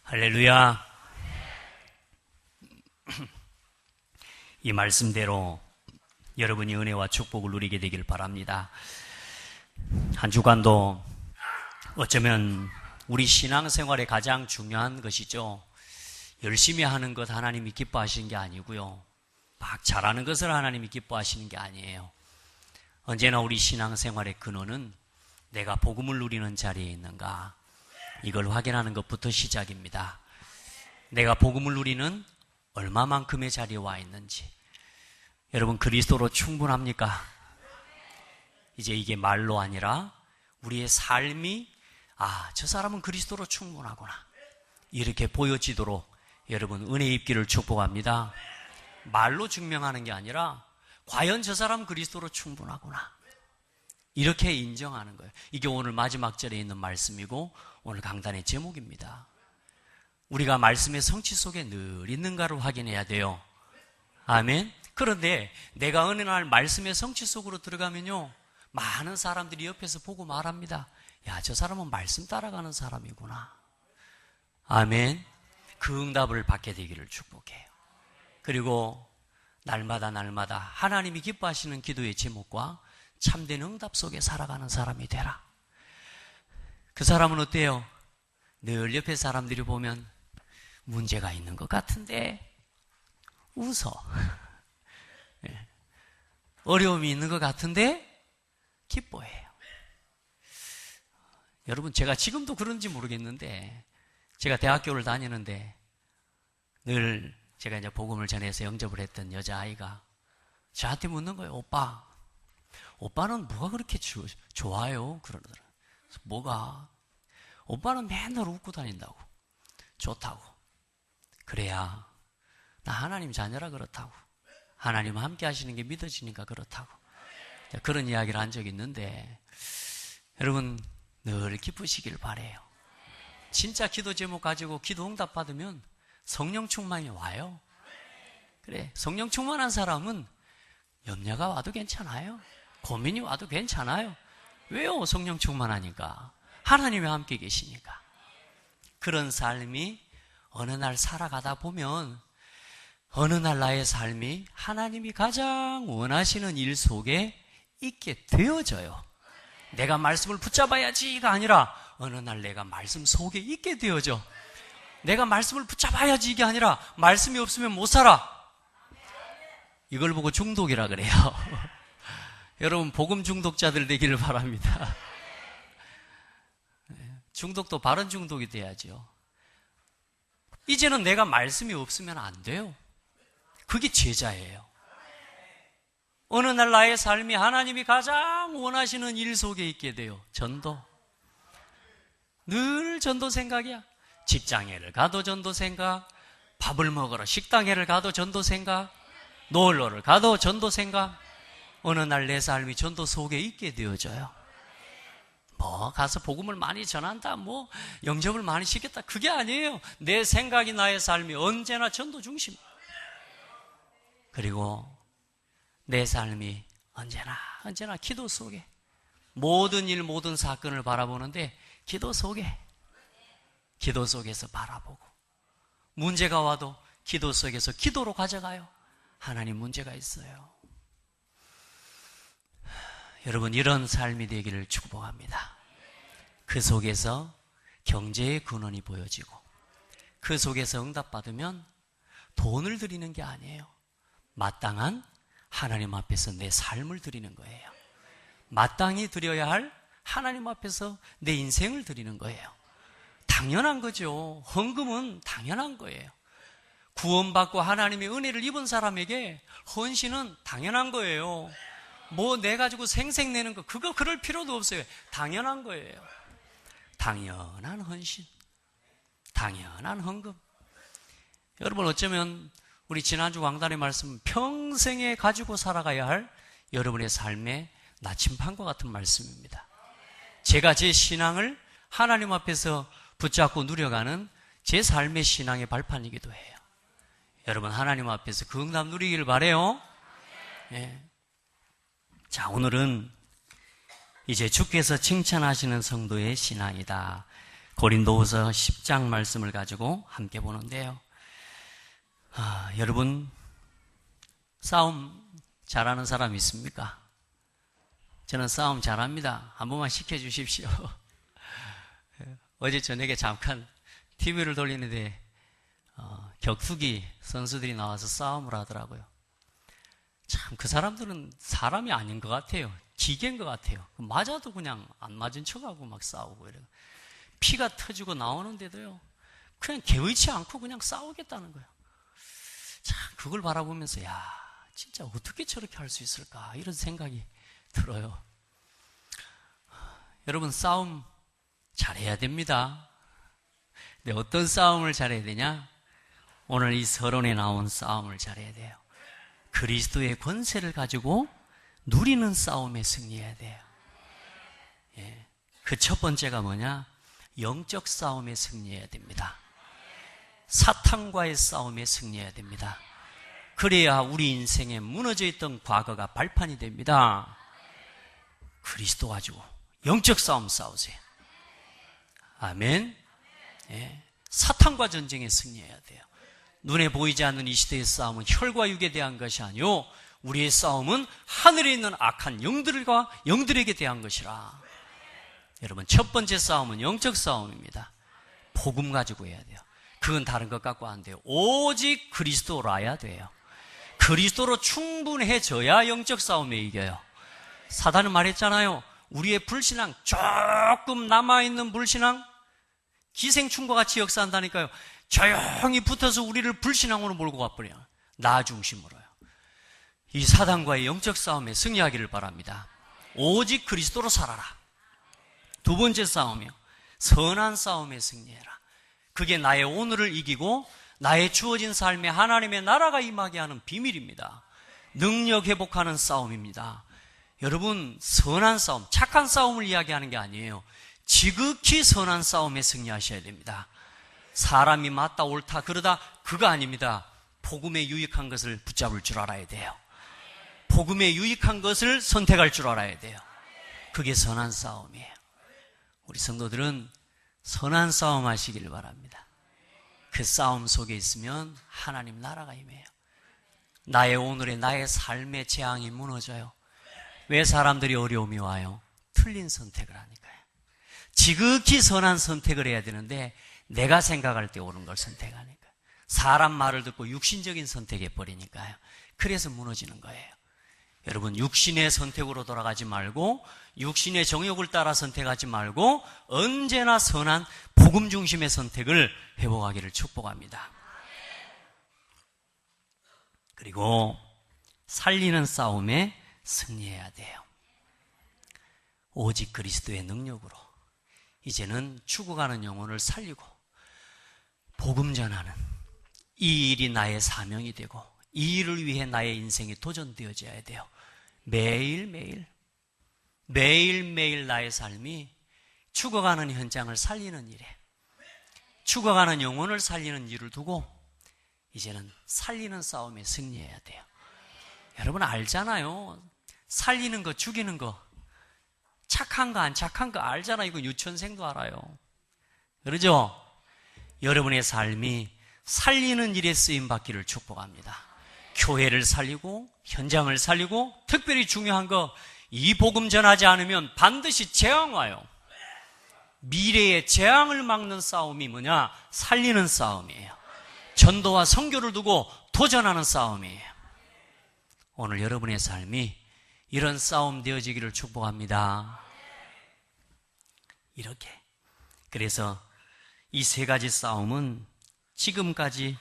할렐루야. 이 말씀대로 여러분이 은혜와 축복을 누리게 되길 바랍니다. 한 주간도 어쩌면 우리 신앙생활의 가장 중요한 것이죠. 열심히 하는 것 하나님이 기뻐하시는 게 아니고요. 막 잘하는 것을 하나님이 기뻐하시는 게 아니에요. 언제나 우리 신앙생활의 근원은 내가 복음을 누리는 자리에 있는가, 이걸 확인하는 것부터 시작입니다. 내가 복음을 누리는 얼마만큼의 자리에 와 있는지. 여러분, 그리스도로 충분합니까? 이제 이게 말로 아니라 우리의 삶이 저 사람은 그리스도로 충분하구나, 이렇게 보여지도록 여러분 은혜 입기를 축복합니다. 말로 증명하는 게 아니라 과연 저 사람은 그리스도로 충분하구나, 이렇게 인정하는 거예요. 이게 오늘 마지막 절에 있는 말씀이고 오늘 강단의 제목입니다. 우리가 말씀의 성취 속에 늘 있는가를 확인해야 돼요. 아멘. 그런데 내가 어느 날 말씀의 성취 속으로 들어가면요, 많은 사람들이 옆에서 보고 말합니다. 야, 저 사람은 말씀 따라가는 사람이구나. 아멘. 그 응답을 받게 되기를 축복해요. 그리고 날마다 하나님이 기뻐하시는 기도의 제목과 참된 응답 속에 살아가는 사람이 되라. 그 사람은 어때요? 늘 옆에 사람들이 보면 문제가 있는 것 같은데 웃어. 어려움이 있는 것 같은데 기뻐해요. 여러분, 제가 지금도 그런지 모르겠는데, 제가 대학교를 다니는데 늘 제가 이제 복음을 전해서 영접을 했던 여자아이가 저한테 묻는 거예요. 오빠는 뭐가 그렇게 좋아요? 그러더라고요. 뭐가? 오빠는 맨날 웃고 다닌다고. 좋다고. 그래야 나 하나님 자녀라 그렇다고. 하나님 함께 하시는 게 믿어지니까 그렇다고. 그런 이야기를 한 적이 있는데, 여러분 늘 기쁘시길 바래요. 진짜 기도 제목 가지고 기도 응답 받으면 성령 충만이 와요. 그래, 성령 충만한 사람은 염려가 와도 괜찮아요. 고민이 와도 괜찮아요. 왜요? 성령 충만하니까. 하나님이 함께 계시니까. 그런 삶이 어느 날 살아가다 보면 어느 날 나의 삶이 하나님이 가장 원하시는 일 속에 있게 되어져요. 내가 말씀을 붙잡아야지가 아니라 어느 날 내가 말씀 속에 있게 되어져. 내가 말씀을 붙잡아야지 이게 아니라 말씀이 없으면 못 살아. 이걸 보고 중독이라 그래요. 여러분, 복음 중독자들 되기를 바랍니다. 중독도 바른 중독이 돼야죠. 이제는 내가 말씀이 없으면 안 돼요. 그게 제자예요. 어느 날 나의 삶이 하나님이 가장 원하시는 일 속에 있게 돼요. 전도. 늘 전도 생각이야. 직장에를 가도 전도 생각, 밥을 먹으러 식당에를 가도 전도 생각, 놀러를 가도 전도 생각. 어느 날 내 삶이 전도 속에 있게 되어져요. 가서 복음을 많이 전한다, 영접을 많이 시켰다, 그게 아니에요. 내 생각이, 나의 삶이 언제나 전도 중심. 그리고 내 삶이 언제나 기도 속에, 모든 일, 모든 사건을 바라보는데 기도 속에서 바라보고, 문제가 와도 기도 속에서 기도로 가져가요. 하나님, 문제가 있어요. 여러분, 이런 삶이 되기를 축복합니다. 그 속에서 경제의 근원이 보여지고, 그 속에서 응답받으면 돈을 드리는 게 아니에요. 마땅한 하나님 앞에서 내 삶을 드리는 거예요. 마땅히 드려야 할 하나님 앞에서 내 인생을 드리는 거예요. 당연한 거죠. 헌금은 당연한 거예요. 구원받고 하나님의 은혜를 입은 사람에게 헌신은 당연한 거예요. 내 가지고 생색내는 거, 그럴 필요도 없어요. 당연한 거예요. 당연한 헌신, 당연한 헌금. 여러분, 어쩌면 우리 지난주 강단의 말씀은 평생에 가지고 살아가야 할 여러분의 삶의 나침반과 같은 말씀입니다. 제가 제 신앙을 하나님 앞에서 붙잡고 누려가는 제 삶의 신앙의 발판이기도 해요. 여러분, 하나님 앞에서 그 응답 누리기를 바라요. 네. 자, 오늘은 이제 주께서 칭찬하시는 성도의 신앙이다. 고린도후서 10장 말씀을 가지고 함께 보는데요. 여러분, 싸움 잘하는 사람 있습니까? 저는 싸움 잘합니다. 한 번만 시켜주십시오. 어제 저녁에 잠깐 TV를 돌리는데 격투기 선수들이 나와서 싸움을 하더라고요. 참 그 사람들은 사람이 아닌 것 같아요. 기계인 것 같아요. 맞아도 그냥 안 맞은 척하고 막 싸우고 이래요. 피가 터지고 나오는데도요, 그냥 개의치 않고 그냥 싸우겠다는 거예요. 참 그걸 바라보면서 야, 진짜 어떻게 저렇게 할 수 있을까 이런 생각이 들어요. 여러분, 싸움 잘해야 됩니다. 근데 어떤 싸움을 잘해야 되냐? 오늘 이 서론에 나온 싸움을 잘해야 돼요. 그리스도의 권세를 가지고 누리는 싸움에 승리해야 돼요. 예. 그 첫 번째가 뭐냐? 영적 싸움에 승리해야 됩니다. 사탄과의 싸움에 승리해야 됩니다. 그래야 우리 인생에 무너져 있던 과거가 발판이 됩니다. 그리스도 가지고 영적 싸움 싸우세요. 아멘. 예. 사탄과 전쟁에 승리해야 돼요. 눈에 보이지 않는 이 시대의 싸움은 혈과 육에 대한 것이 아니요, 우리의 싸움은 하늘에 있는 악한 영들에게 대한 것이라. 여러분, 첫 번째 싸움은 영적 싸움입니다. 복음 가지고 해야 돼요. 그건 다른 것 갖고 안 돼요. 오직 그리스도라야 돼요. 그리스도로 충분해져야 영적 싸움에 이겨요. 사단은 말했잖아요. 우리의 불신앙, 조금 남아있는 불신앙, 기생충과 같이 역사한다니까요. 조용히 붙어서 우리를 불신앙으로 몰고 가버려요. 나 중심으로요. 이 사단과의 영적 싸움에 승리하기를 바랍니다. 오직 그리스도로 살아라. 두 번째 싸움이요, 선한 싸움에 승리해라. 그게 나의 오늘을 이기고 나의 주어진 삶에 하나님의 나라가 임하게 하는 비밀입니다. 능력 회복하는 싸움입니다. 여러분, 선한 싸움, 착한 싸움을 이야기하는 게 아니에요. 지극히 선한 싸움에 승리하셔야 됩니다. 사람이 맞다 옳다 그러다 그거 아닙니다. 복음에 유익한 것을 붙잡을 줄 알아야 돼요. 복음에 유익한 것을 선택할 줄 알아야 돼요. 그게 선한 싸움이에요. 우리 성도들은 선한 싸움 하시길 바랍니다. 그 싸움 속에 있으면 하나님 나라가 임해요. 나의 오늘의 나의 삶의 재앙이 무너져요. 왜 사람들이 어려움이 와요? 틀린 선택을 하니까요. 지극히 선한 선택을 해야 되는데 내가 생각할 때 옳은 걸 선택하니까, 사람 말을 듣고 육신적인 선택해 버리니까요. 그래서 무너지는 거예요. 여러분, 육신의 선택으로 돌아가지 말고 육신의 정욕을 따라 선택하지 말고 언제나 선한 복음 중심의 선택을 회복하기를 축복합니다. 그리고 살리는 싸움에 승리해야 돼요. 오직 그리스도의 능력으로 이제는 죽어가는 영혼을 살리고 복음 전하는 이 일이 나의 사명이 되고 이 일을 위해 나의 인생이 도전되어져야 돼요. 매일매일 나의 삶이 죽어가는 현장을 살리는 일에, 죽어가는 영혼을 살리는 일을 두고 이제는 살리는 싸움에 승리해야 돼요. 여러분 알잖아요. 살리는 거, 죽이는 거, 착한 거 안 착한 거 알잖아요. 이거 유치원생도 알아요. 그러죠? 여러분의 삶이 살리는 일에 쓰임받기를 축복합니다. 교회를 살리고 현장을 살리고, 특별히 중요한 거, 이 복음 전하지 않으면 반드시 재앙 와요. 미래의 재앙을 막는 싸움이 뭐냐? 살리는 싸움이에요. 전도와 선교를 두고 도전하는 싸움이에요. 오늘 여러분의 삶이 이런 싸움 되어지기를 축복합니다. 이렇게. 그래서 이 세 가지 싸움은 지금까지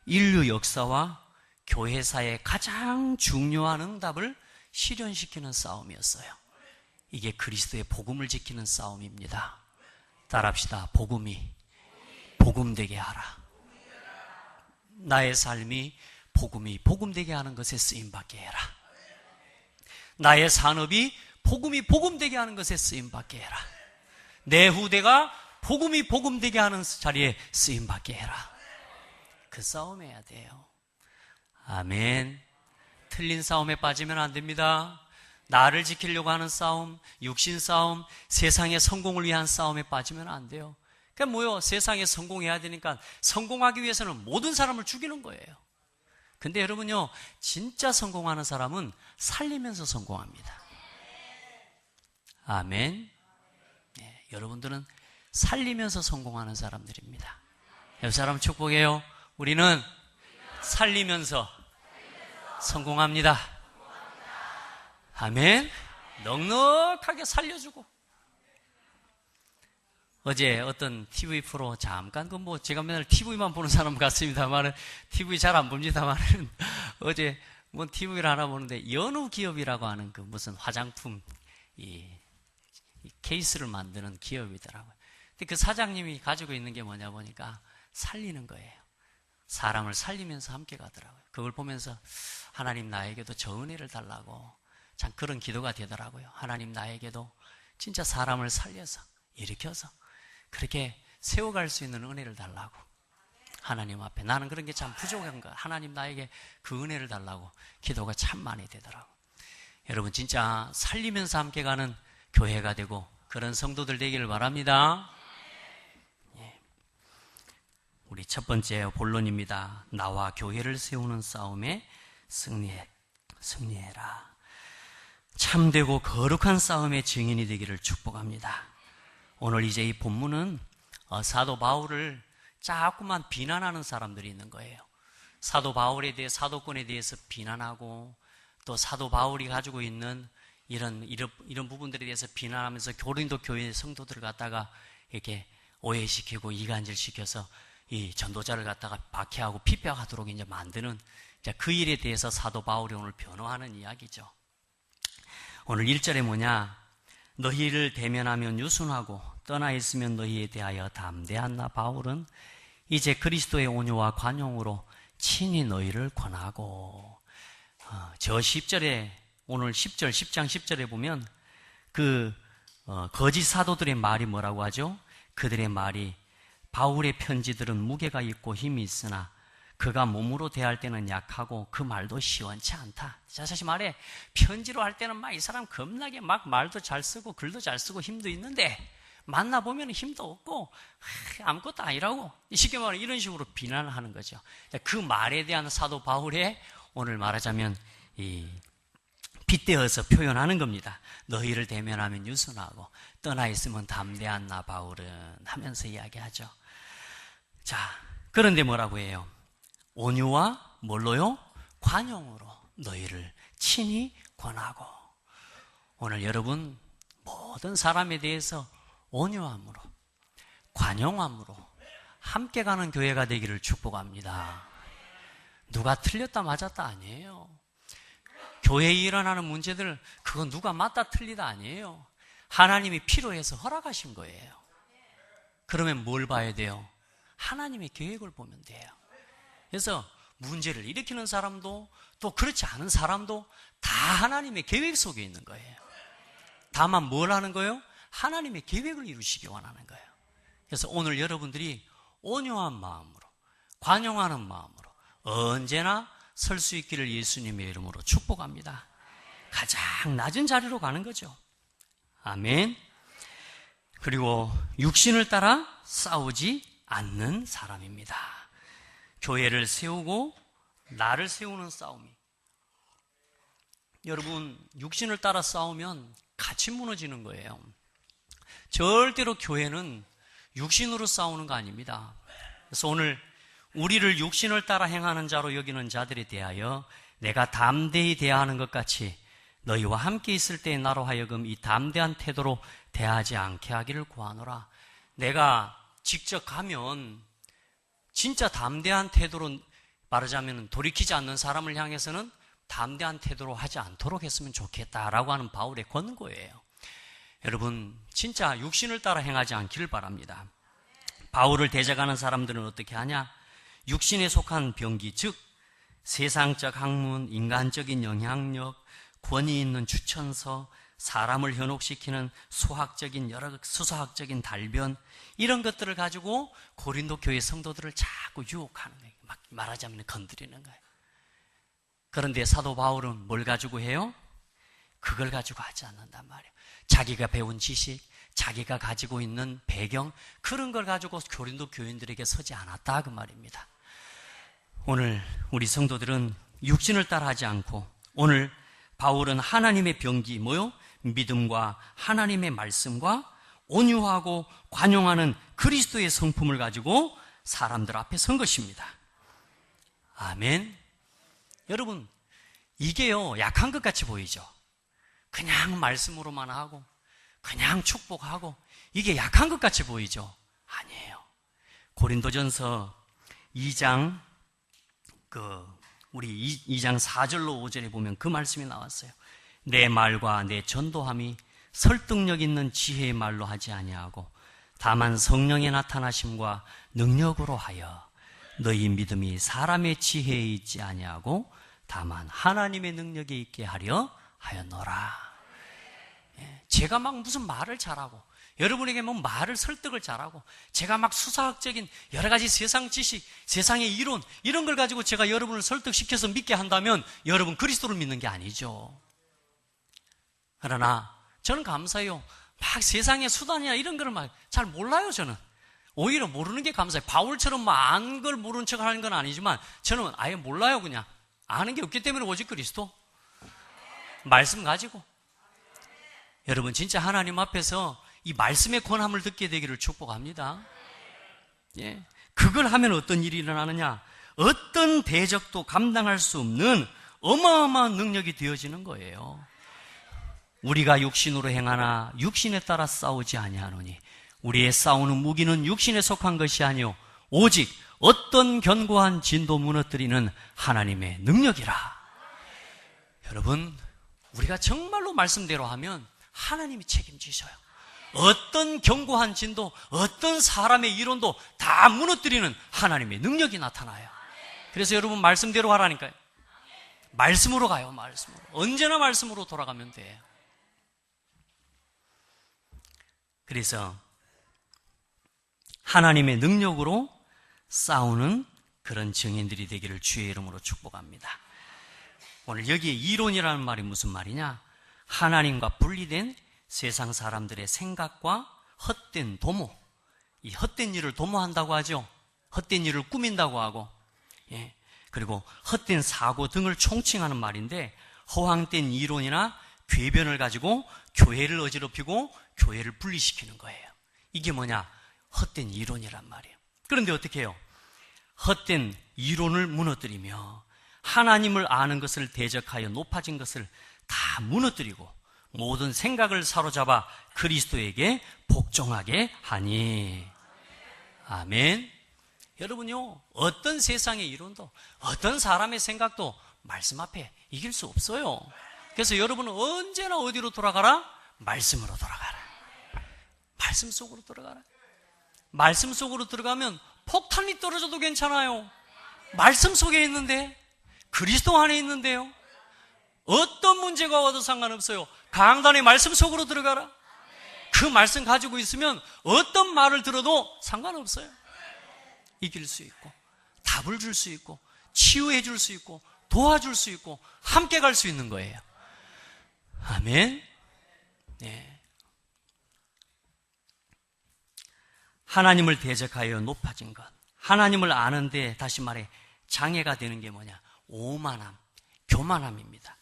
인류 역사와 교회사의 가장 중요한 응답을 실현시키는 싸움이었어요. 이게 그리스도의 복음을 지키는 싸움입니다. 따라합시다. 복음이 복음되게 하라. 나의 삶이 복음이 복음되게 하는 것에 쓰임받게 해라. 나의 산업이 복음이 복음되게 하는 것에 쓰임받게 해라. 내 후대가 복음이 복음되게 하는 자리에 쓰임받게 해라. 그 싸움해야 돼요. 아멘. 틀린 싸움에 빠지면 안 됩니다. 나를 지키려고 하는 싸움, 육신 싸움, 세상의 성공을 위한 싸움에 빠지면 안 돼요. 그게 뭐요? 세상에 성공해야 되니까 성공하기 위해서는 모든 사람을 죽이는 거예요. 근데 여러분요, 진짜 성공하는 사람은 살리면서 성공합니다. 아멘. 네, 여러분들은 살리면서 성공하는 사람들입니다. 옆 사람 축복해요. 우리는 살리면서 성공합니다. 아멘. 넉넉하게 살려주고. 어제 어떤 TV 프로 잠깐 제가 맨날 TV만 보는 사람 같습니다만 TV 잘 안 봅니다만 어제 TV를 하나 보는데 연우 기업이라고 하는 무슨 화장품 이 케이스를 만드는 기업이더라고요. 근데 그 사장님이 가지고 있는 게 뭐냐 보니까 살리는 거예요. 사람을 살리면서 함께 가더라고요. 그걸 보면서 하나님 나에게도 저 은혜를 달라고 참 그런 기도가 되더라고요. 하나님 나에게도 진짜 사람을 살려서 일으켜서 그렇게 세워갈 수 있는 은혜를 달라고 하나님 앞에 나는 그런 게 참 부족한 거야. 하나님 나에게 그 은혜를 달라고 기도가 참 많이 되더라고. 여러분 진짜 살리면서 함께 가는 교회가 되고 그런 성도들 되기를 바랍니다. 예. 우리 첫 번째 본론입니다. 나와 교회를 세우는 싸움에 승리해라. 참되고 거룩한 싸움의 증인이 되기를 축복합니다. 오늘 이제 이 본문은 사도 바울을 자꾸만 비난하는 사람들이 있는 거예요. 사도 바울에 대해 사도권에 대해서 비난하고 또 사도 바울이 가지고 있는 이런 부분들에 대해서 비난하면서 고린도 교회 성도들을 갖다가 이렇게 오해시키고 이간질시켜서 이 전도자를 갖다가 박해하고 피폐하도록 이제 만드는 이제 그 일에 대해서 사도 바울이 오늘 변호하는 이야기죠. 오늘 1절에 뭐냐? 너희를 대면하면 유순하고 떠나 있으면 너희에 대하여 담대한 나 바울은 이제 그리스도의 온유와 관용으로 친히 너희를 권하고 저 10절에 오늘 10장 10절에 보면 거짓 사도들의 말이 뭐라고 하죠? 그들의 말이 바울의 편지들은 무게가 있고 힘이 있으나 그가 몸으로 대할 때는 약하고 그 말도 시원치 않다. 자, 사실 말해 편지로 할 때는 막 이 사람 겁나게 막 말도 잘 쓰고 글도 잘 쓰고 힘도 있는데 만나보면 힘도 없고 아무것도 아니라고 쉽게 말하면 이런 식으로 비난을 하는 거죠. 그 말에 대한 사도 바울의 오늘 말하자면 빗대어서 표현하는 겁니다. 너희를 대면하면 유순하고 떠나 있으면 담대한 나 바울은 하면서 이야기하죠. 자, 그런데 뭐라고 해요? 온유와 뭘로요? 관용으로 너희를 친히 권하고. 오늘 여러분 모든 사람에 대해서 온유함으로 관용함으로 함께 가는 교회가 되기를 축복합니다. 누가 틀렸다 맞았다 아니에요. 교회에 일어나는 문제들 그건 누가 맞다 틀리다 아니에요. 하나님이 필요해서 허락하신 거예요. 그러면 뭘 봐야 돼요? 하나님의 계획을 보면 돼요. 그래서 문제를 일으키는 사람도 또 그렇지 않은 사람도 다 하나님의 계획 속에 있는 거예요. 다만 뭘 하는 거예요? 하나님의 계획을 이루시기 원하는 거예요. 그래서 오늘 여러분들이 온유한 마음으로 관용하는 마음으로 언제나 설 수 있기를 예수님의 이름으로 축복합니다. 가장 낮은 자리로 가는 거죠. 아멘. 그리고 육신을 따라 싸우지 않는 사람입니다. 교회를 세우고 나를 세우는 싸움이. 여러분 육신을 따라 싸우면 같이 무너지는 거예요. 절대로 교회는 육신으로 싸우는 거 아닙니다. 그래서 오늘 우리를 육신을 따라 행하는 자로 여기는 자들에 대하여 내가 담대히 대하는 것 같이 너희와 함께 있을 때의 나로 하여금 이 담대한 태도로 대하지 않게 하기를 구하노라. 내가 직접 가면 진짜 담대한 태도로 말하자면 돌이키지 않는 사람을 향해서는 담대한 태도로 하지 않도록 했으면 좋겠다라고 하는 바울의 권고예요. 여러분 진짜 육신을 따라 행하지 않기를 바랍니다. 바울을 대적하는 사람들은 어떻게 하냐? 육신에 속한 병기, 즉 세상적 학문, 인간적인 영향력, 권위 있는 추천서, 사람을 현혹시키는 수학적인 여러 수사학적인 달변 이런 것들을 가지고 고린도 교회 성도들을 자꾸 유혹하는 거예요. 막 말하자면 건드리는 거예요. 그런데 사도 바울은 뭘 가지고 해요? 그걸 가지고 하지 않는단 말이에요. 자기가 배운 지식, 자기가 가지고 있는 배경, 그런 걸 가지고 고린도 교인들에게 서지 않았다 그 말입니다. 오늘 우리 성도들은 육신을 따라하지 않고, 오늘 바울은 하나님의 병기 뭐요? 믿음과 하나님의 말씀과 온유하고 관용하는 그리스도의 성품을 가지고 사람들 앞에 선 것입니다. 아멘. 여러분, 이게요, 약한 것 같이 보이죠? 그냥 말씀으로만 하고, 그냥 축복하고, 이게 약한 것 같이 보이죠? 아니에요. 고린도전서 2장, 우리 2장 4절로 5절에 보면 그 말씀이 나왔어요. 내 말과 내 전도함이 설득력 있는 지혜의 말로 하지 아니하고, 다만 성령의 나타나심과 능력으로 하여 너희 믿음이 사람의 지혜에 있지 아니하고 다만 하나님의 능력에 있게 하려 하였노라. 제가 막 무슨 말을 잘하고, 여러분에게 뭐 말을 설득을 잘하고, 제가 막 수사학적인 여러 가지 세상 지식, 세상의 이론, 이런 걸 가지고 제가 여러분을 설득시켜서 믿게 한다면 여러분 그리스도를 믿는 게 아니죠. 그러나 저는 감사해요. 막 세상의 수단이나 이런 거를 막 잘 몰라요. 저는 오히려 모르는 게 감사해요. 바울처럼 막 아는 걸 모른 척 하는 건 아니지만 저는 아예 몰라요. 그냥 아는 게 없기 때문에 오직 그리스도 말씀 가지고, 여러분 진짜 하나님 앞에서 이 말씀의 권함을 듣게 되기를 축복합니다. 예, 그걸 하면 어떤 일이 일어나느냐? 어떤 대적도 감당할 수 없는 어마어마한 능력이 되어지는 거예요. 우리가 육신으로 행하나 육신에 따라 싸우지 아니하노니 우리의 싸우는 무기는 육신에 속한 것이 아니요 오직 어떤 견고한 진도 무너뜨리는 하나님의 능력이라. 여러분, 우리가 정말로 말씀대로 하면 하나님이 책임지셔요. 어떤 견고한 진도, 어떤 사람의 이론도 다 무너뜨리는 하나님의 능력이 나타나요. 그래서 여러분 말씀대로 하라니까요. 말씀으로 가요. 말씀으로. 언제나 말씀으로 돌아가면 돼요. 그래서 하나님의 능력으로 싸우는 그런 증인들이 되기를 주의 이름으로 축복합니다. 오늘 여기에 이론이라는 말이 무슨 말이냐? 하나님과 분리된 세상 사람들의 생각과 헛된 도모, 이 헛된 일을 도모한다고 하죠. 헛된 일을 꾸민다고 하고, 예, 그리고 헛된 사고 등을 총칭하는 말인데, 허황된 이론이나 궤변을 가지고 교회를 어지럽히고 교회를 분리시키는 거예요. 이게 뭐냐? 헛된 이론이란 말이에요. 그런데 어떻게 해요? 헛된 이론을 무너뜨리며 하나님을 아는 것을 대적하여 높아진 것을 다 무너뜨리고 모든 생각을 사로잡아 그리스도에게 복종하게 하니. 아멘. 여러분요, 어떤 세상의 이론도 어떤 사람의 생각도 말씀 앞에 이길 수 없어요. 그래서 여러분은 언제나 어디로 돌아가라? 말씀으로 돌아가라. 말씀 속으로 들어가라. 말씀 속으로 들어가면 폭탄이 떨어져도 괜찮아요. 말씀 속에 있는데, 그리스도 안에 있는데요. 어떤 문제가 와도 상관없어요. 강단의 말씀 속으로 들어가라. 그 말씀 가지고 있으면 어떤 말을 들어도 상관없어요. 이길 수 있고, 답을 줄 수 있고, 치유해 줄 수 있고, 도와줄 수 있고, 함께 갈 수 있는 거예요. 아멘. 네. 하나님을 대적하여 높아진 것, 하나님을 아는데 다시 말해 장애가 되는 게 뭐냐? 오만함, 교만함입니다.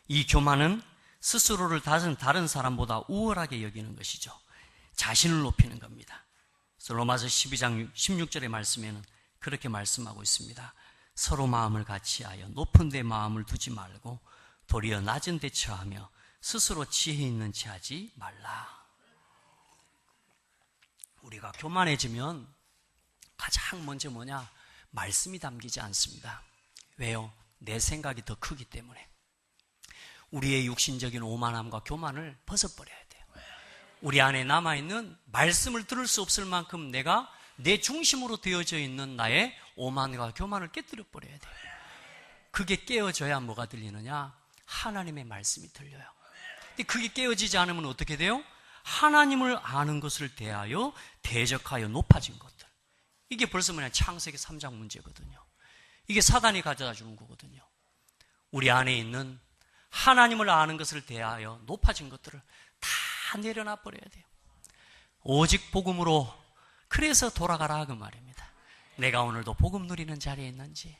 이 교만은 스스로를 다른 사람보다 우월하게 여기는 것이죠. 자신을 높이는 겁니다. 로마서 12장 16절의 말씀에는 그렇게 말씀하고 있습니다. 서로 마음을 같이하여 높은 데 마음을 두지 말고 도리어 낮은 데 처하며 스스로 지혜 있는 체 하지 말라. 우리가 교만해지면 가장 먼저 뭐냐? 말씀이 담기지 않습니다. 왜요? 내 생각이 더 크기 때문에. 우리의 육신적인 오만함과 교만을 벗어버려야 돼요. 우리 안에 남아있는 말씀을 들을 수 없을 만큼 내가 내 중심으로 되어져 있는 나의 오만과 교만을 깨뜨려버려야 돼요. 그게 깨어져야 뭐가 들리느냐? 하나님의 말씀이 들려요. 근데 그게 깨어지지 않으면 어떻게 돼요? 하나님을 아는 것을 대하여 대적하여 높아진 것들. 이게 벌써 뭐냐? 창세기 3장 문제거든요. 이게 사단이 가져다 주는 거거든요. 우리 안에 있는 하나님을 아는 것을 대하여 높아진 것들을 다 내려놔 버려야 돼요. 오직 복음으로, 그래서 돌아가라 그 말입니다. 내가 오늘도 복음 누리는 자리에 있는지,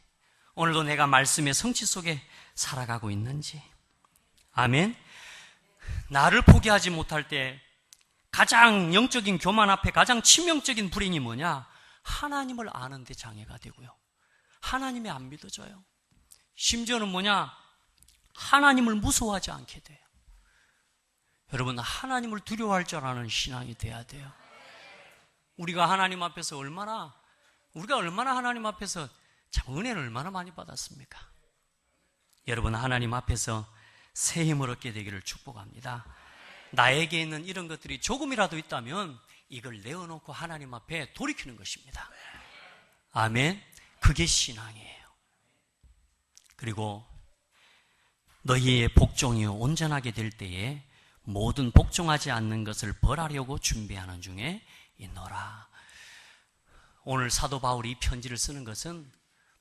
오늘도 내가 말씀의 성취 속에 살아가고 있는지. 아멘. 나를 포기하지 못할 때 가장 영적인 교만 앞에 가장 치명적인 불행이 뭐냐? 하나님을 아는 데 장애가 되고요, 하나님이 안 믿어져요. 심지어는 뭐냐? 하나님을 무서워하지 않게 돼요. 여러분, 하나님을 두려워할 줄 아는 신앙이 돼야 돼요. 우리가 하나님 앞에서 얼마나 하나님 앞에서 참 은혜를 얼마나 많이 받았습니까? 여러분, 하나님 앞에서 새 힘을 얻게 되기를 축복합니다. 나에게 있는 이런 것들이 조금이라도 있다면 이걸 내어놓고 하나님 앞에 돌이키는 것입니다. 아멘. 그게 신앙이에요. 그리고 너희의 복종이 온전하게 될 때에 모든 복종하지 않는 것을 벌하려고 준비하는 중에 있노라. 오늘 사도 바울이 이 편지를 쓰는 것은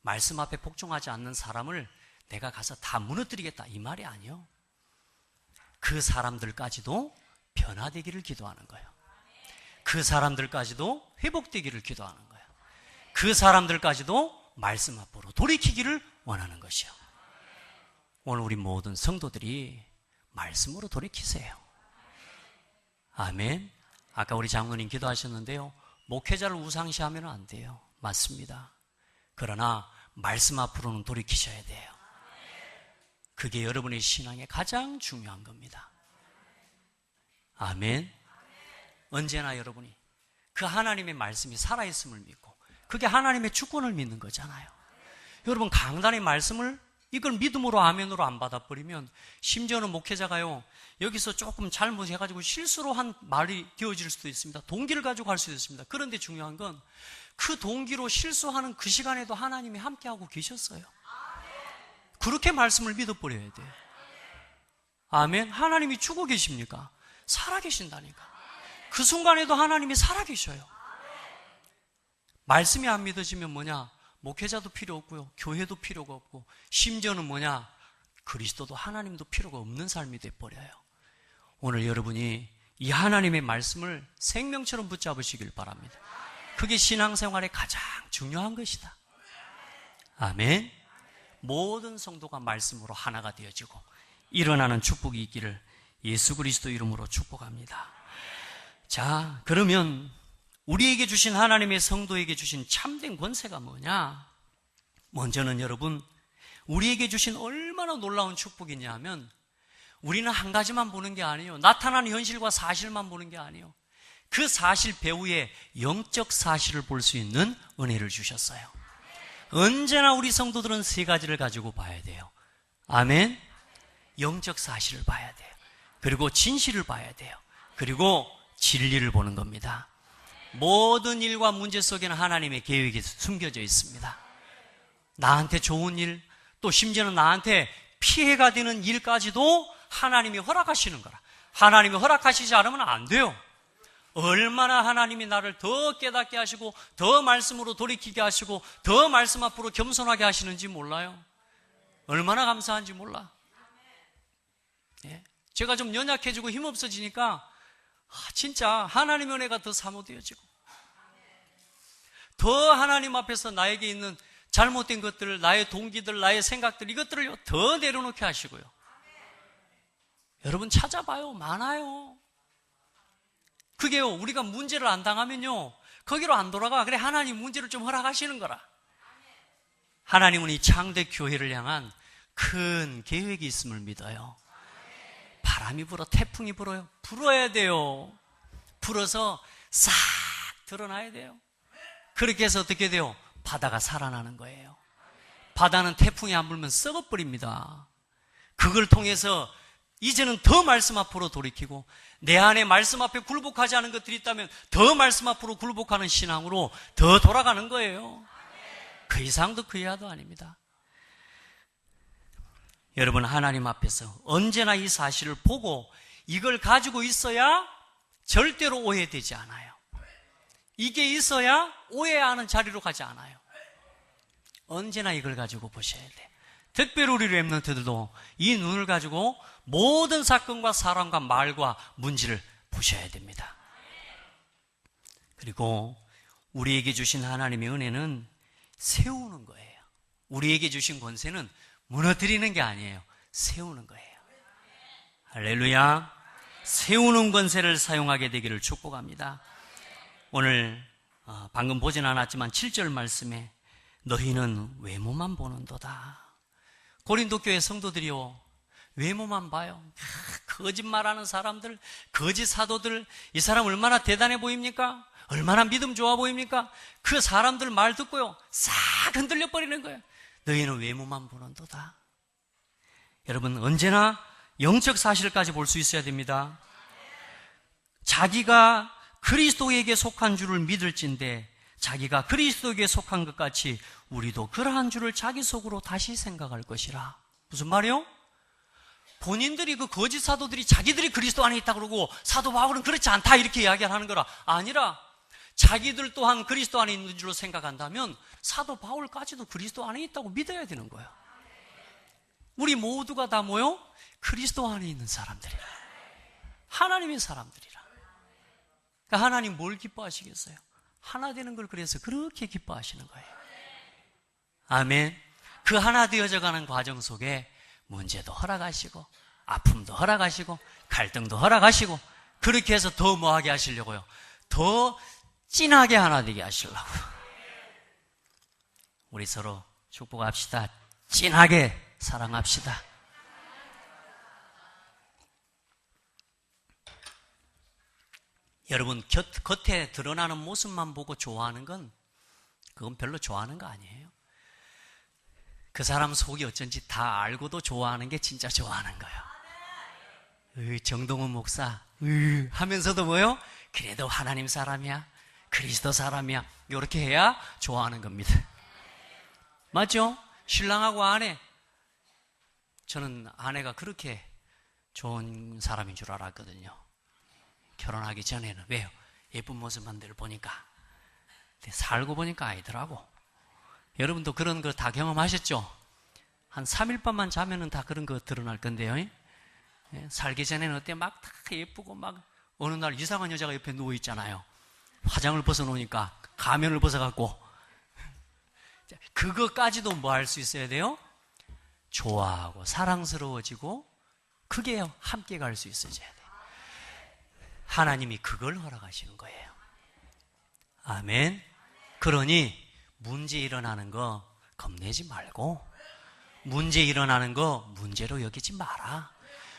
말씀 앞에 복종하지 않는 사람을 내가 가서 다 무너뜨리겠다 이 말이 아니요, 그 사람들까지도 변화되기를 기도하는 거예요. 그 사람들까지도 회복되기를 기도하는 거예요. 그 사람들까지도 말씀 앞으로 돌이키기를 원하는 것이요. 오늘 우리 모든 성도들이 말씀으로 돌이키세요. 아멘. 아까 우리 장로님 기도하셨는데요, 목회자를 우상시하면 안 돼요. 맞습니다. 그러나 말씀 앞으로는 돌이키셔야 돼요. 그게 여러분의 신앙의 가장 중요한 겁니다. 아멘. 언제나 여러분이 그 하나님의 말씀이 살아있음을 믿고, 그게 하나님의 주권을 믿는 거잖아요. 여러분, 강단의 말씀을 이걸 믿음으로 아멘으로 안 받아버리면, 심지어는 목회자가요, 여기서 조금 잘못해가지고 실수로 한 말이 되어질 수도 있습니다. 동기를 가지고 갈 수도 있습니다. 그런데 중요한 건 그 동기로 실수하는 그 시간에도 하나님이 함께하고 계셨어요. 그렇게 말씀을 믿어버려야 돼요. 아멘. 하나님이 죽어 계십니까? 살아계신다니까. 그 순간에도 하나님이 살아계셔요. 말씀이 안 믿어지면 뭐냐? 목회자도 필요 없고요, 교회도 필요가 없고, 심지어는 뭐냐? 그리스도도 하나님도 필요가 없는 삶이 돼버려요. 오늘 여러분이 이 하나님의 말씀을 생명처럼 붙잡으시길 바랍니다. 그게 신앙생활의 가장 중요한 것이다. 아멘. 모든 성도가 말씀으로 하나가 되어지고 일어나는 축복이 있기를 예수 그리스도 이름으로 축복합니다. 자, 그러면 우리에게 주신 하나님의 성도에게 주신 참된 권세가 뭐냐? 먼저는 여러분, 우리에게 주신 얼마나 놀라운 축복이냐 하면, 우리는 한 가지만 보는 게 아니에요. 나타나는 현실과 사실만 보는 게 아니에요. 그 사실 배후에 영적 사실을 볼 수 있는 은혜를 주셨어요. 언제나 우리 성도들은 세 가지를 가지고 봐야 돼요. 아멘. 영적 사실을 봐야 돼요. 그리고 진실을 봐야 돼요. 그리고 진리를 보는 겁니다. 모든 일과 문제 속에는 하나님의 계획이 숨겨져 있습니다. 나한테 좋은 일, 또 심지어는 나한테 피해가 되는 일까지도 하나님이 허락하시는 거라. 하나님이 허락하시지 않으면 안 돼요. 얼마나 하나님이 나를 더 깨닫게 하시고, 더 말씀으로 돌이키게 하시고, 더 말씀 앞으로 겸손하게 하시는지 몰라요. 얼마나 감사한지 몰라. 예. 제가 좀 연약해지고 힘없어지니까 진짜 하나님의 은혜가 더 사모되어지고, 더 하나님 앞에서 나에게 있는 잘못된 것들, 나의 동기들, 나의 생각들, 이것들을 더 내려놓게 하시고요. 여러분 찾아봐요. 많아요. 그게요, 우리가 문제를 안 당하면요, 거기로 안 돌아가. 그래, 하나님 문제를 좀 허락하시는 거라. 하나님은 이 창대 교회를 향한 큰 계획이 있음을 믿어요. 바람이 불어, 태풍이 불어요. 불어야 돼요. 불어서 싹 드러나야 돼요. 그렇게 해서 어떻게 돼요? 바다가 살아나는 거예요. 바다는 태풍이 안 불면 썩어버립니다. 그걸 통해서 이제는 더 말씀 앞으로 돌이키고, 내 안에 말씀 앞에 굴복하지 않은 것들이 있다면 더 말씀 앞으로 굴복하는 신앙으로 더 돌아가는 거예요. 그 이상도 그 이하도 아닙니다. 여러분, 하나님 앞에서 언제나 이 사실을 보고 이걸 가지고 있어야 절대로 오해되지 않아요. 이게 있어야 오해하는 자리로 가지 않아요. 언제나 이걸 가지고 보셔야 돼요. 특별히 우리 렘넌트들도 이 눈을 가지고 모든 사건과 사람과 말과 문제를 보셔야 됩니다. 그리고 우리에게 주신 하나님의 은혜는 세우는 거예요. 우리에게 주신 권세는 무너뜨리는 게 아니에요. 세우는 거예요. 할렐루야. 세우는 권세를 사용하게 되기를 축복합니다. 오늘 방금 보진 않았지만 7절 말씀에 너희는 외모만 보는도다. 고린도 교회 성도들이요, 외모만 봐요. 거짓말하는 사람들, 거짓 사도들, 이 사람 얼마나 대단해 보입니까? 얼마나 믿음 좋아 보입니까? 그 사람들 말 듣고요, 싹 흔들려 버리는 거예요. 너희는 외모만 보는도다. 여러분, 언제나 영적 사실까지 볼 수 있어야 됩니다. 자기가 그리스도에게 속한 줄을 믿을진데 자기가 그리스도에게 속한 것 같이 우리도 그러한 줄을 자기 속으로 다시 생각할 것이라. 무슨 말이요? 본인들이 그 거짓 사도들이 자기들이 그리스도 안에 있다 그러고 사도 바울은 그렇지 않다 이렇게 이야기하는 거라. 아니라 자기들 또한 그리스도 안에 있는 줄로 생각한다면 사도 바울까지도 그리스도 안에 있다고 믿어야 되는 거예요. 우리 모두가 다 뭐요? 그리스도 안에 있는 사람들이라. 하나님의 사람들이라. 그러니까 하나님 뭘 기뻐하시겠어요? 하나 되는 걸 그래서 그렇게 기뻐하시는 거예요. 아멘. 그 하나 되어져 가는 과정 속에 문제도 허락하시고 아픔도 허락하시고 갈등도 허락하시고 그렇게 해서 더 뭐하게 하시려고요? 더 진하게 하나 되게 하시려고요. 우리 서로 축복합시다. 진하게 사랑합시다. 여러분, 겉에 드러나는 모습만 보고 좋아하는 건 그건 별로 좋아하는 거 아니에요. 그 사람 속이 어쩐지 다 알고도 좋아하는 게 진짜 좋아하는 거예요. 정동훈 목사 하면서도 뭐요? 그래도 하나님 사람이야, 그리스도 사람이야, 이렇게 해야 좋아하는 겁니다. 맞죠? 신랑하고 아내, 저는 아내가 그렇게 좋은 사람인 줄 알았거든요. 결혼하기 전에는. 왜요? 예쁜 모습만 늘 보니까. 근데 살고 보니까 아니더라고. 여러분도 그런 거 다 경험하셨죠? 한 3일 밤만 자면은 다 그런 거 드러날 건데요. 예? 살기 전에는 어때? 막 다 예쁘고 막 어느 날 이상한 여자가 옆에 누워 있잖아요. 화장을 벗어놓으니까 가면을 벗어갖고. 그거까지도 뭐 할 수 있어야 돼요? 좋아하고 사랑스러워지고 그게 함께 갈 수 있어야 돼요. 하나님이 그걸 허락하시는 거예요. 아멘. 그러니 문제 일어나는 거 겁내지 말고 문제 일어나는 거 문제로 여기지 마라.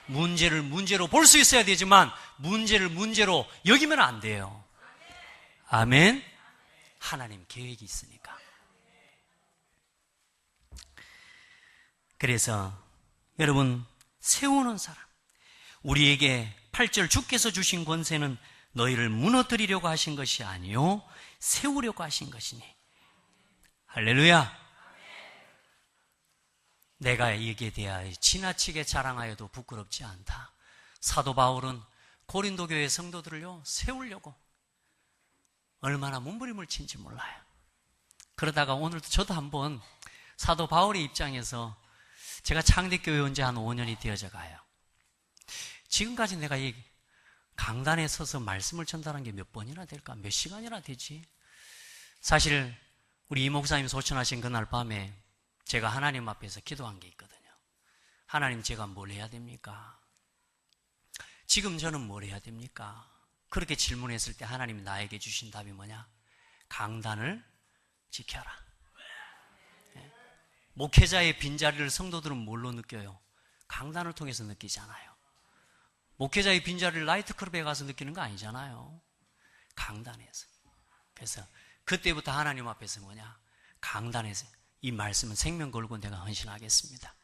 문제를 문제로 볼 수 있어야 되지만 문제를 문제로 여기면 안 돼요. 아멘. 하나님 계획이 있으니까. 그래서 여러분, 세우는 사람, 우리에게 8절 주께서 주신 권세는 너희를 무너뜨리려고 하신 것이 아니요 세우려고 하신 것이니. 할렐루야. 내가 이게 대하여 지나치게 자랑하여도 부끄럽지 않다. 사도 바울은 고린도 교회 성도들을요 세우려고 얼마나 몸부림을 친지 몰라요. 그러다가 오늘도 저도 한번 사도 바울의 입장에서, 제가 창대교회 온 지 한 5년이 되어져 가요. 지금까지 내가 이 강단에 서서 말씀을 전달한 게 몇 번이나 될까? 몇 시간이나 되지? 사실 우리 이 목사님 소천하신 그날 밤에 제가 하나님 앞에서 기도한 게 있거든요. 하나님, 제가 뭘 해야 됩니까? 지금 저는 뭘 해야 됩니까? 그렇게 질문했을 때 하나님이 나에게 주신 답이 뭐냐? 강단을 지켜라. 목회자의 빈자리를 성도들은 뭘로 느껴요? 강단을 통해서 느끼잖아요. 목회자의 빈자리를 나이트클럽에 가서 느끼는 거 아니잖아요. 강단에서. 그래서 그때부터 하나님 앞에서 뭐냐? 강단에서 이 말씀은 생명 걸고 내가 헌신하겠습니다.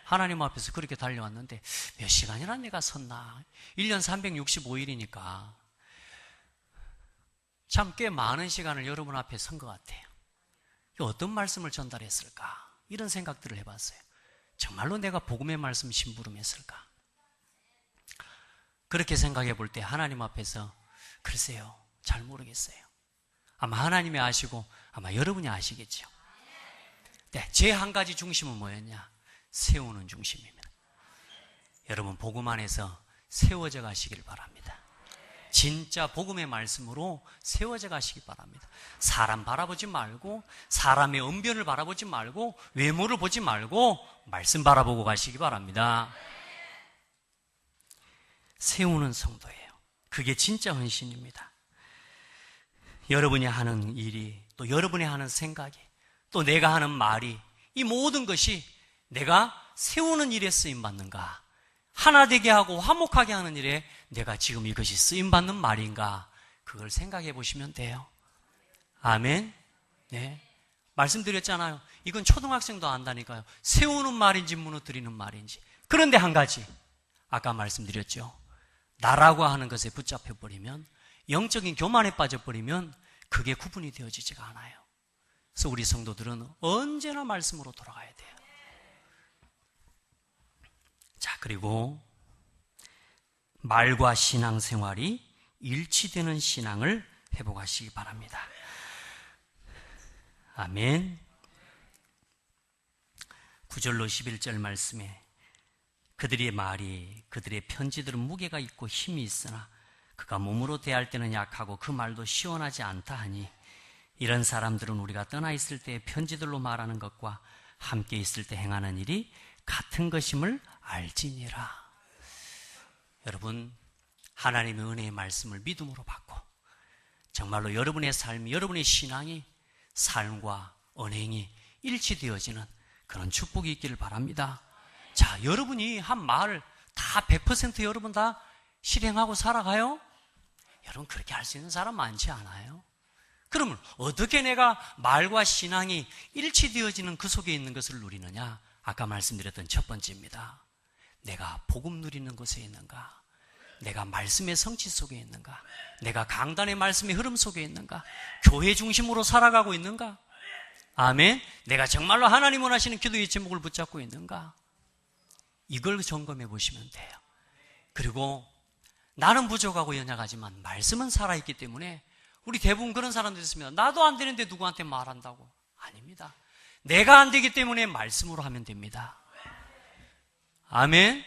하나님 앞에서 그렇게 달려왔는데 몇 시간이나 내가 섰나? 1년 365일이니까 참 꽤 많은 시간을 여러분 앞에 선 것 같아요. 어떤 말씀을 전달했을까? 이런 생각들을 해봤어요. 정말로 내가 복음의 말씀 심부름했을까? 그렇게 생각해 볼 때 하나님 앞에서 글쎄요, 잘 모르겠어요. 아마 하나님이 아시고 아마 여러분이 아시겠죠. 네, 제 한 가지 중심은 뭐였냐? 세우는 중심입니다. 여러분, 복음 안에서 세워져 가시길 바랍니다. 진짜 복음의 말씀으로 세워져 가시기 바랍니다. 사람 바라보지 말고, 사람의 언변을 바라보지 말고, 외모를 보지 말고 말씀 바라보고 가시기 바랍니다. 세우는 성도예요. 그게 진짜 헌신입니다. 여러분이 하는 일이, 또 여러분이 하는 생각이, 또 내가 하는 말이, 이 모든 것이 내가 세우는 일에 쓰임받는가, 하나 되게 하고 화목하게 하는 일에 내가 지금 이것이 쓰임받는 말인가, 그걸 생각해 보시면 돼요. 아멘. 네. 말씀드렸잖아요. 이건 초등학생도 안다니까요. 세우는 말인지 무너뜨리는 말인지. 그런데 한 가지, 아까 말씀드렸죠. 나라고 하는 것에 붙잡혀버리면, 영적인 교만에 빠져버리면 그게 구분이 되어지지가 않아요. 그래서 우리 성도들은 언제나 말씀으로 돌아가야 돼요. 자, 그리고 말과 신앙생활이 일치되는 신앙을 회복하시기 바랍니다. 아멘. 9절로 11절 말씀에 그들의 말이, 그들의 편지들은 무게가 있고 힘이 있으나 그가 몸으로 대할 때는 약하고 그 말도 시원하지 않다 하니 이런 사람들은 우리가 떠나 있을 때의 편지들로 말하는 것과 함께 있을 때 행하는 일이 같은 것임을 알지니라. 여러분, 하나님의 은혜의 말씀을 믿음으로 받고 정말로 여러분의 삶이, 여러분의 신앙이 삶과 언행이 일치되어지는 그런 축복이 있기를 바랍니다. 자, 여러분이 한 말을 다 100% 여러분 다 실행하고 살아가요? 여러분, 그렇게 할 수 있는 사람 많지 않아요. 그러면 어떻게 내가 말과 신앙이 일치되어지는 그 속에 있는 것을 누리느냐? 아까 말씀드렸던 첫 번째입니다. 내가 복음 누리는 곳에 있는가? 내가 말씀의 성취 속에 있는가? 내가 강단의 말씀의 흐름 속에 있는가? 교회 중심으로 살아가고 있는가? 아멘. 내가 정말로 하나님 원하시는 기도의 제목을 붙잡고 있는가? 이걸 점검해 보시면 돼요. 그리고 나는 부족하고 연약하지만 말씀은 살아있기 때문에 우리 대부분 그런 사람들이 있습니다. 나도 안 되는데 누구한테 말한다고. 아닙니다. 내가 안 되기 때문에 말씀으로 하면 됩니다. 아멘.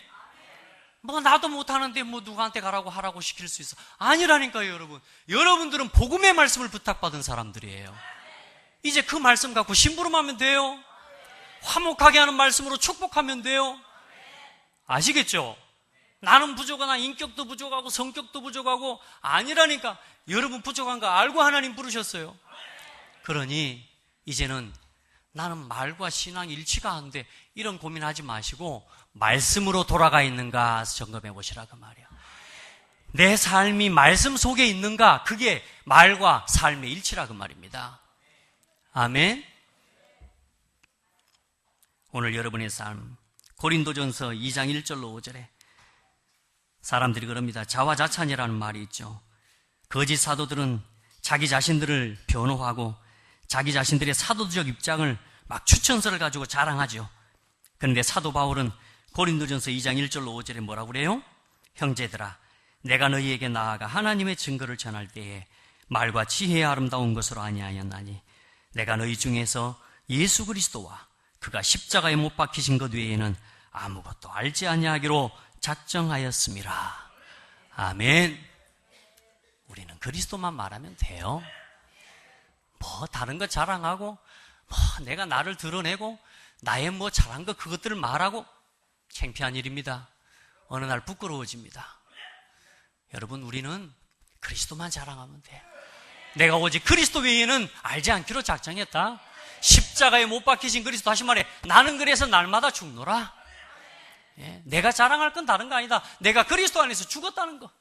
뭐 나도 못하는데 뭐 누구한테 가라고 하라고 시킬 수 있어. 아니라니까요. 여러분, 여러분들은 복음의 말씀을 부탁받은 사람들이에요. 이제 그 말씀 갖고 심부름하면 돼요. 화목하게 하는 말씀으로 축복하면 돼요. 아시겠죠? 나는 부족하나 인격도 부족하고 성격도 부족하고. 아니라니까. 여러분 부족한 거 알고 하나님 부르셨어요. 그러니 이제는 나는 말과 신앙이 일치가 안 돼, 이런 고민하지 마시고 말씀으로 돌아가 있는가 점검해 보시라 그 말이야. 내 삶이 말씀 속에 있는가, 그게 말과 삶의 일치라 그 말입니다. 아멘. 오늘 여러분의 삶, 고린도전서 2장 1절로 5절에 사람들이 그럽니다. 자화자찬이라는 말이 있죠. 거짓 사도들은 자기 자신들을 변호하고 자기 자신들의 사도적 입장을 막 추천서를 가지고 자랑하죠. 그런데 사도 바울은 고린도전서 2장 1절로 5절에 뭐라고 그래요? 형제들아, 내가 너희에게 나아가 하나님의 증거를 전할 때에 말과 지혜의 아름다운 것으로 아니하였나니 내가 너희 중에서 예수 그리스도와 그가 십자가에 못 박히신 것 외에는 아무것도 알지 아니하기로 작정하였음이라. 아멘. 우리는 그리스도만 말하면 돼요. 뭐 다른 거 자랑하고 뭐 내가 나를 드러내고 나의 뭐 잘한 거 그것들을 말하고 창피한 일입니다. 어느 날 부끄러워집니다. 여러분, 우리는 그리스도만 자랑하면 돼요. 내가 오직 그리스도 외에는 알지 않기로 작정했다. 십자가에 못 박히신 그리스도, 다시 말해 나는 그래서 날마다 죽노라. 예, 내가 자랑할 건 다른 거 아니다. 내가 그리스도 안에서 죽었다는 거.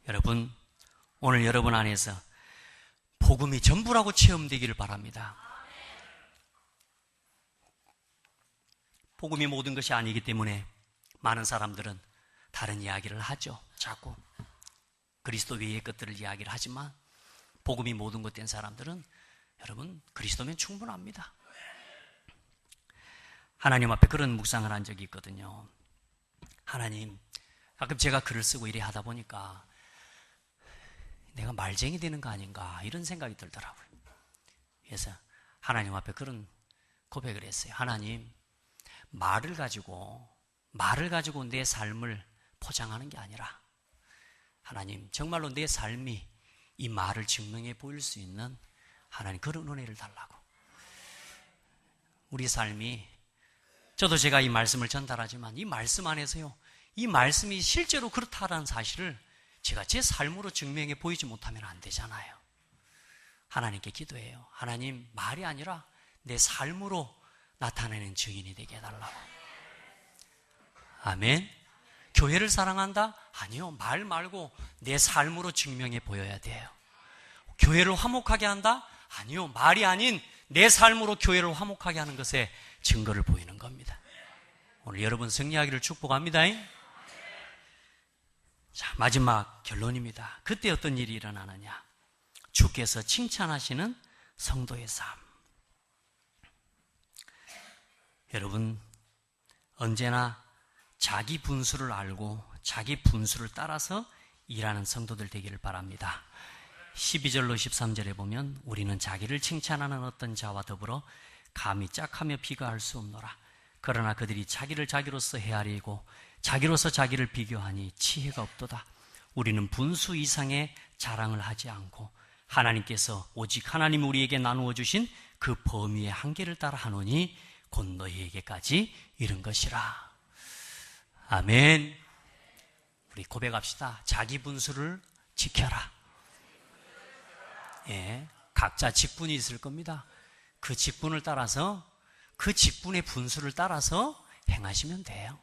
여러분, 오늘 여러분 안에서 복음이 전부라고 체험되기를 바랍니다. 복음이 모든 것이 아니기 때문에 많은 사람들은 다른 이야기를 하죠. 자꾸 그리스도 외의 것들을 이야기를 하지만 복음이 모든 것 된 사람들은 여러분 그리스도면 충분합니다. 하나님 앞에 그런 묵상을 한 적이 있거든요. 하나님, 가끔 제가 글을 쓰고 이래 하다 보니까 내가 말쟁이 되는 거 아닌가 이런 생각이 들더라고요. 그래서 하나님 앞에 그런 고백을 했어요. 하나님, 말을 가지고 내 삶을 포장하는 게 아니라 하나님, 정말로 내 삶이 이 말을 증명해 보일 수 있는 하나님 그런 은혜를 달라고. 우리 삶이, 저도 제가 이 말씀을 전달하지만 이 말씀 안에서요, 이 말씀이 실제로 그렇다라는 사실을 제가 제 삶으로 증명해 보이지 못하면 안 되잖아요. 하나님께 기도해요. 하나님, 말이 아니라 내 삶으로 나타내는 증인이 되게 해달라고. 아멘. 교회를 사랑한다? 아니요. 말 말고 내 삶으로 증명해 보여야 돼요. 교회를 화목하게 한다? 아니요. 말이 아닌 내 삶으로 교회를 화목하게 하는 것에 증거를 보이는 겁니다. 오늘 여러분 승리하기를 축복합니다. 자, 마지막 결론입니다. 그때 어떤 일이 일어나느냐? 주께서 칭찬하시는 성도의 삶. 여러분, 언제나 자기 분수를 알고 자기 분수를 따라서 일하는 성도들 되기를 바랍니다. 12절로 13절에 보면 우리는 자기를 칭찬하는 어떤 자와 더불어 감히 짝하며 비교할 수 없노라. 그러나 그들이 자기를 자기로서 헤아리고 자기로서 자기를 비교하니 지혜가 없도다. 우리는 분수 이상의 자랑을 하지 않고 하나님께서 오직 하나님 우리에게 나누어 주신 그 범위의 한계를 따라 하노니 곧 너희에게까지 이른 것이라. 아멘. 우리 고백합시다. 자기 분수를 지켜라. 예, 각자 직분이 있을 겁니다. 그 직분을 따라서, 그 직분의 분수를 따라서 행하시면 돼요.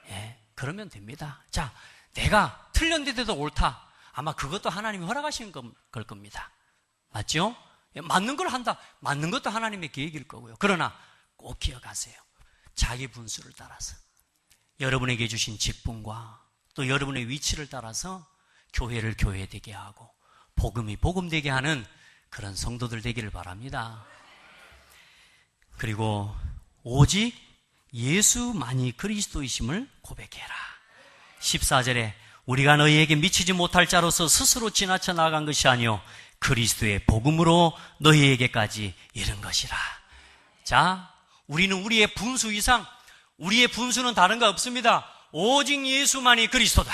예, 그러면 됩니다. 자, 내가 틀렸는데도 옳다. 아마 그것도 하나님이 허락하신 걸 겁니다. 맞죠? 예, 맞는 걸 한다. 맞는 것도 하나님의 계획일 거고요. 그러나 꼭 기억하세요. 자기 분수를 따라서 여러분에게 주신 직분과 또 여러분의 위치를 따라서 교회를 교회되게 하고 복음이 복음되게 하는 그런 성도들 되기를 바랍니다. 그리고 오직 예수만이 그리스도이심을 고백해라. 14절에 우리가 너희에게 미치지 못할 자로서 스스로 지나쳐 나간 것이 아니요 그리스도의 복음으로 너희에게까지 이른 것이라. 자, 우리는 우리의 분수 이상, 우리의 분수는 다른 거 없습니다. 오직 예수만이 그리스도다.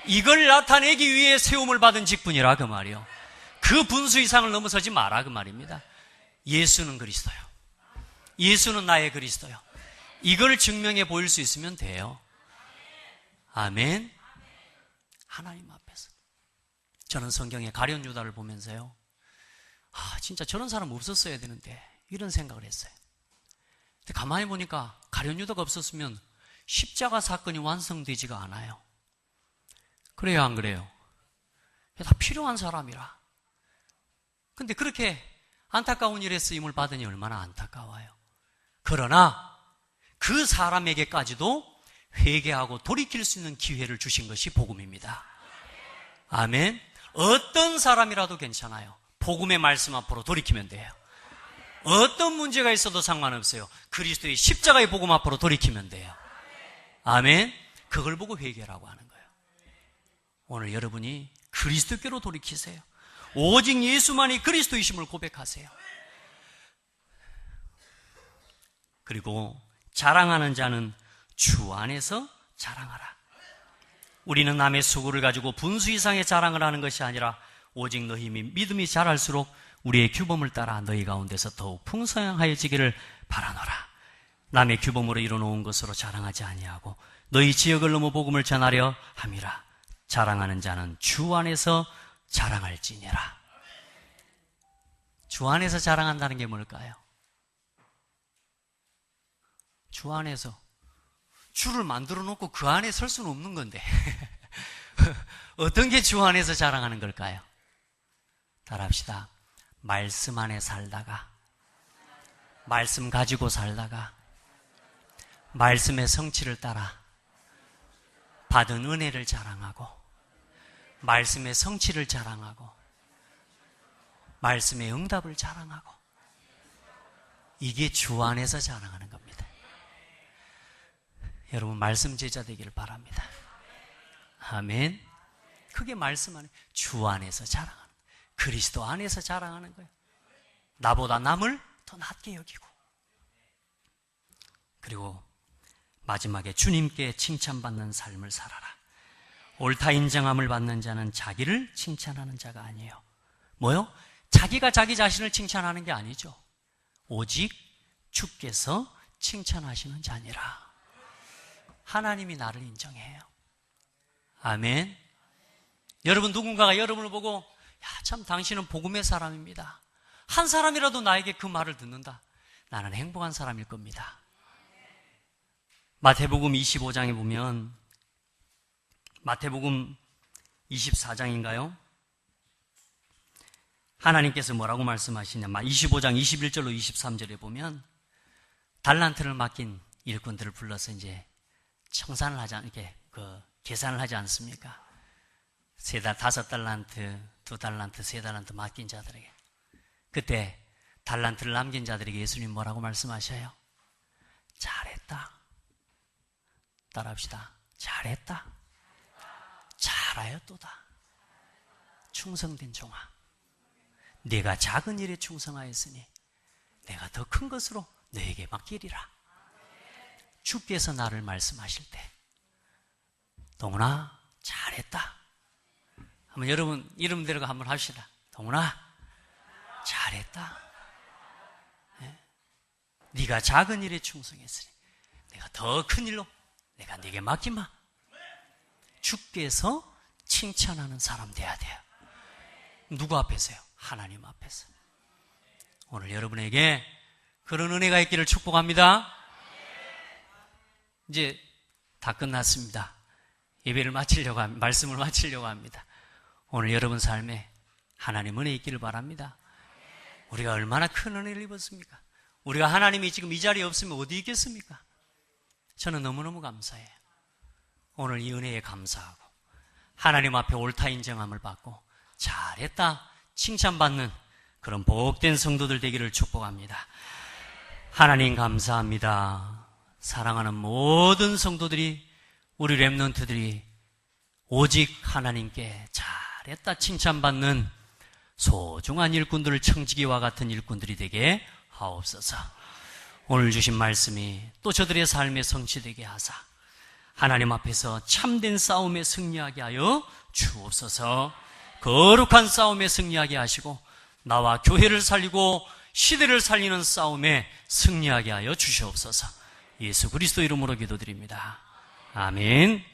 이걸 나타내기 위해 세움을 받은 직분이라 그 말이요. 그 분수 이상을 넘어서지 마라 그 말입니다. 예수는 그리스도요. 예수는 나의 그리스도요. 이걸 증명해 보일 수 있으면 돼요. 아멘. 하나님 앞에서. 저는 성경의 가룟 유다를 보면서요, 진짜 저런 사람 없었어야 되는데 이런 생각을 했어요. 근데 가만히 보니까 가룟 유다가 없었으면 십자가 사건이 완성되지가 않아요. 그래요, 안 그래요? 다 필요한 사람이라. 근데 그렇게 안타까운 일에 쓰임을 받으니 얼마나 안타까워요. 그러나 그 사람에게까지도 회개하고 돌이킬 수 있는 기회를 주신 것이 복음입니다. 아멘. 어떤 사람이라도 괜찮아요. 복음의 말씀 앞으로 돌이키면 돼요. 어떤 문제가 있어도 상관없어요. 그리스도의 십자가의 복음 앞으로 돌이키면 돼요. 아멘. 그걸 보고 회개라고 하는 거예요. 오늘 여러분이 그리스도께로 돌이키세요. 오직 예수만이 그리스도이심을 고백하세요. 그리고 자랑하는 자는 주 안에서 자랑하라. 우리는 남의 수고를 가지고 분수 이상의 자랑을 하는 것이 아니라 오직 너희 믿음이 자랄수록 우리의 규범을 따라 너희 가운데서 더욱 풍성하여지기를 바라노라. 남의 규범으로 이뤄놓은 것으로 자랑하지 아니하고 너희 지역을 넘어 복음을 전하려 함이라. 자랑하는 자는 주 안에서 자랑할지니라. 주 안에서 자랑한다는 게 뭘까요? 주 안에서. 주를 만들어 놓고 그 안에 설 수는 없는 건데 어떤 게 주 안에서 자랑하는 걸까요? 따라합시다. 말씀 안에 살다가, 말씀 가지고 살다가, 말씀의 성취를 따라 받은 은혜를 자랑하고, 말씀의 성취를 자랑하고, 말씀의 응답을 자랑하고, 이게 주 안에서 자랑하는 겁니다. 여러분 말씀 제자 되기를 바랍니다. 아멘. 그게 말씀 안에, 주 안에서 자랑하는, 그리스도 안에서 자랑하는 거예요. 나보다 남을 더 낮게 여기고 그리고 마지막에 주님께 칭찬받는 삶을 살아라. 옳다 인정함을 받는 자는 자기를 칭찬하는 자가 아니에요. 뭐요? 자기가 자기 자신을 칭찬하는 게 아니죠. 오직 주께서 칭찬하시는 자니라. 하나님이 나를 인정해요. 아멘. 여러분, 누군가가 여러분을 보고 참 당신은 복음의 사람입니다. 한 사람이라도 나에게 그 말을 듣는다. 나는 행복한 사람일 겁니다. 마태복음 25장에 보면, 마태복음 24장인가요? 하나님께서 뭐라고 말씀하시냐? 25장 21절로 23절에 보면 달란트를 맡긴 일꾼들을 불러서 이제 청산을 하지 않게 계산을 하지 않습니까? 5달란트, 2달란트, 3달란트 맡긴 자들에게. 그때 달란트를 남긴 자들에게 예수님 뭐라고 말씀하셔요? 잘했다. 따라합시다. 잘했다. 잘하였도다. 충성된 종아. 네가 작은 일에 충성하였으니 내가 더 큰 것으로 너에게 맡기리라. 주께서 나를 말씀하실 때, 동훈아 잘했다. 한번 여러분 이름대로 한번 합시다. 동훈아 잘했다. 네? 네가 작은 일에 충성했으니 내가 더 큰 일로 내가 네게 맡기마. 주께서 칭찬하는 사람 돼야 돼요. 누구 앞에서요? 하나님 앞에서. 오늘 여러분에게 그런 은혜가 있기를 축복합니다. 이제 다 끝났습니다. 예배를 마치려고 합니다. 말씀을 마치려고 합니다. 오늘 여러분 삶에 하나님 은혜 있기를 바랍니다. 우리가 얼마나 큰 은혜를 입었습니까? 우리가 하나님이 지금 이 자리에 없으면 어디 있겠습니까? 저는 너무너무 감사해요. 오늘 이 은혜에 감사하고 하나님 앞에 옳다 인정함을 받고 잘했다 칭찬받는 그런 복된 성도들 되기를 축복합니다. 하나님 감사합니다. 사랑하는 모든 성도들이, 우리 렘넌트들이 오직 하나님께 잘했다 칭찬받는 소중한 일꾼들을 청지기와 같은 일꾼들이 되게 하옵소서. 오늘 주신 말씀이 또 저들의 삶에 성취되게 하사 하나님 앞에서 참된 싸움에 승리하게 하여 주옵소서. 거룩한 싸움에 승리하게 하시고 나와 교회를 살리고 시대를 살리는 싸움에 승리하게 하여 주시옵소서. 예수 그리스도 이름으로 기도드립니다. 아멘.